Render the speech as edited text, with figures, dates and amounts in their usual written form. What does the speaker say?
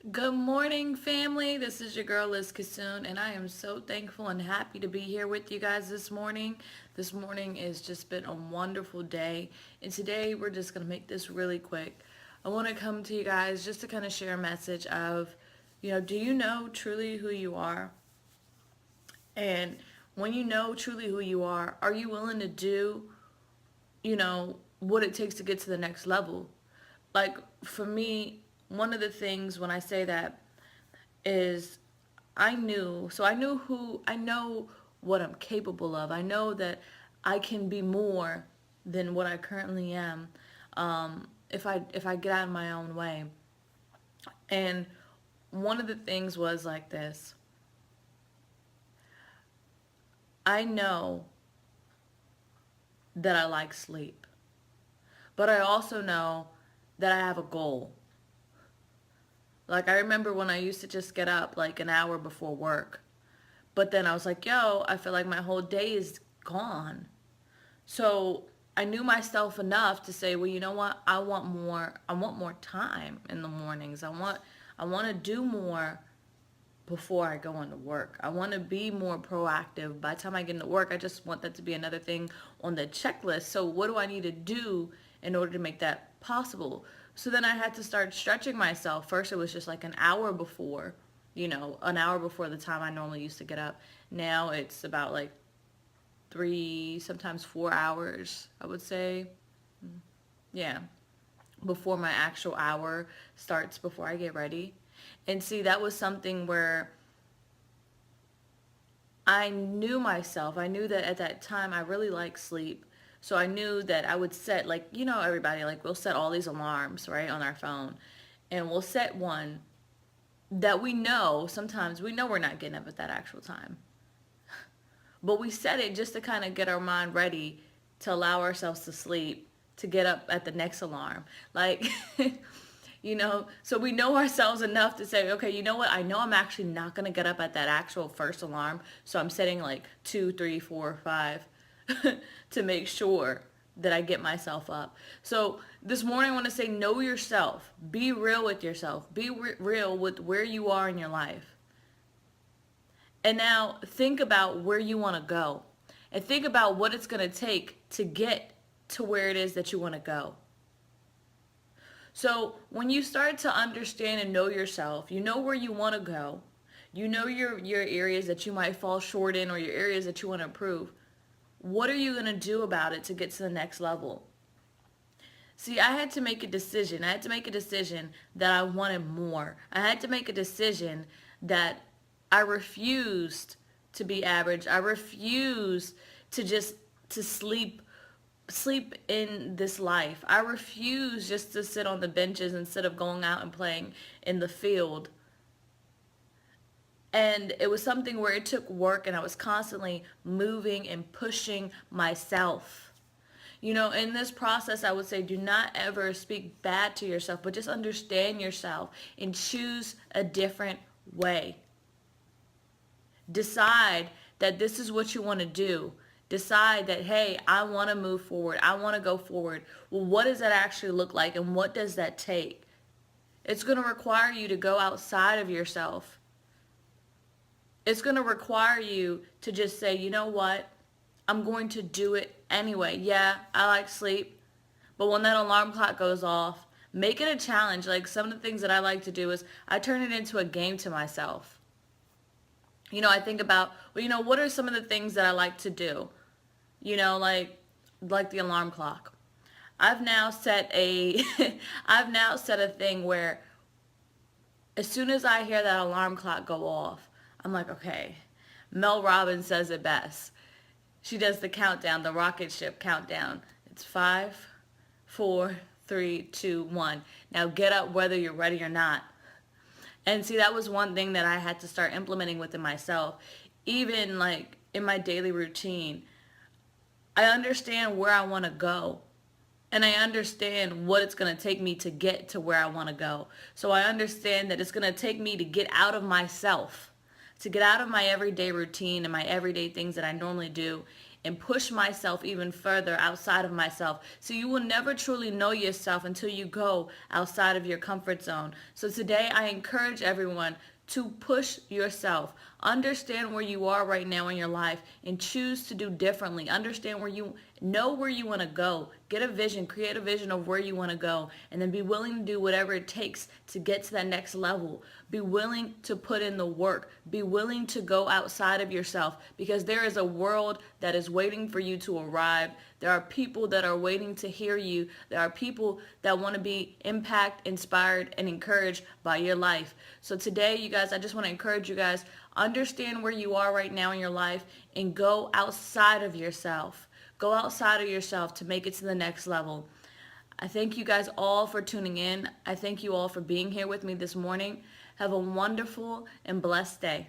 Good morning, family. This is your girl, Liz Kissoon, and I am so thankful and happy to be here with you guys this morning. This morning has just been a wonderful day, and today we're just going to make this really quick. I want to come to you guys just to kind of share a message of, do you know truly who you are? And when you know truly who you are you willing to do, what it takes to get to the next level? Like for me, one of the things when I say that is I know what I'm capable of. I know that I can be more than what I currently am, if I get out of my own way. And one of the things was like this. I know that I like sleep, but I also know that I have a goal. Like I remember when I used to just get up like an hour before work. But then I was like, yo, I feel like my whole day is gone. So I knew myself enough to say, well, you know what? I want more time in the mornings. I want to do more before I go into work. I want to be more proactive. By the time I get into work, I just want that to be another thing on the checklist. So what do I need to do in order to make that possible? So then I had to start stretching myself. First, it was just like an hour before, an hour before the time I normally used to get up. Now it's about like 3, sometimes 4 hours, I would say. Yeah, before my actual hour starts, before I get ready. And see, that was something where I knew myself. I knew that at that time I really like sleep. So I knew that I would set, like, everybody, like, we'll set all these alarms, right, on our phone. And we'll set one that we know, sometimes we know we're not getting up at that actual time. But we set it just to kind of get our mind ready to allow ourselves to sleep, to get up at the next alarm. Like, so we know ourselves enough to say, okay, you know what? I know I'm actually not going to get up at that actual first alarm. So I'm setting like 2, 3, 4, 5 to make sure that I get myself up. So this morning I want to say, know yourself. Be real with yourself. Be real with where you are in your life. And now think about where you want to go. And think about what it's going to take to get to where it is that you want to go. So when you start to understand and know yourself, you know where you want to go. You know your areas that you might fall short in or your areas that you want to improve. What are you going to do about it to get to the next level? See, I had to make a decision. I had to make a decision that I wanted more. I had to make a decision that I refused to be average. I refused to just to sleep in this life. I refuse just to sit on the benches instead of going out and playing in the field. And it was something where it took work and I was constantly moving and pushing myself. In this process, I would say do not ever speak bad to yourself, but just understand yourself and choose a different way. Decide that this is what you want to do. Decide that, hey, I want to move forward. I want to go forward. Well, what does that actually look like and what does that take? It's going to require you to go outside of yourself. It's going to require you to just say, you know what? I'm going to do it anyway. Yeah, I like sleep. But when that alarm clock goes off, make it a challenge. Like some of the things that I like to do is I turn it into a game to myself. I think about, well, what are some of the things that I like to do? Like the alarm clock. I've now set a I've now set a thing where as soon as I hear that alarm clock go off, I'm like, okay. Mel Robbins says it best. She does the countdown, the rocket ship countdown. It's 5, 4, 3, 2, 1. Now get up whether you're ready or not. And see, that was one thing that I had to start implementing within myself. Even like in my daily routine, I understand where I want to go. And I understand what it's going to take me to get to where I want to go. So I understand that it's going to take me to get out of myself, to get out of my everyday routine and my everyday things that I normally do, and push myself even further outside of myself. So you will never truly know yourself until you go outside of your comfort zone. So today I encourage everyone to push yourself. Understand where you are right now in your life and choose to do differently. Understand where you know where you want to go. Get a vision, create a vision of where you want to go, and then be willing to do whatever it takes to get to that next level. Be willing to put in the work. Be willing to go outside of yourself, because there is a world that is waiting for you to arrive. There are people that are waiting to hear you. There are people that want to be impacted, inspired, and encouraged by your life. So today, you guys, I just want to encourage you guys, understand where you are right now in your life and go outside of yourself. Go outside of yourself to make it to the next level. I thank you guys all for tuning in. I thank you all for being here with me this morning. Have a wonderful and blessed day.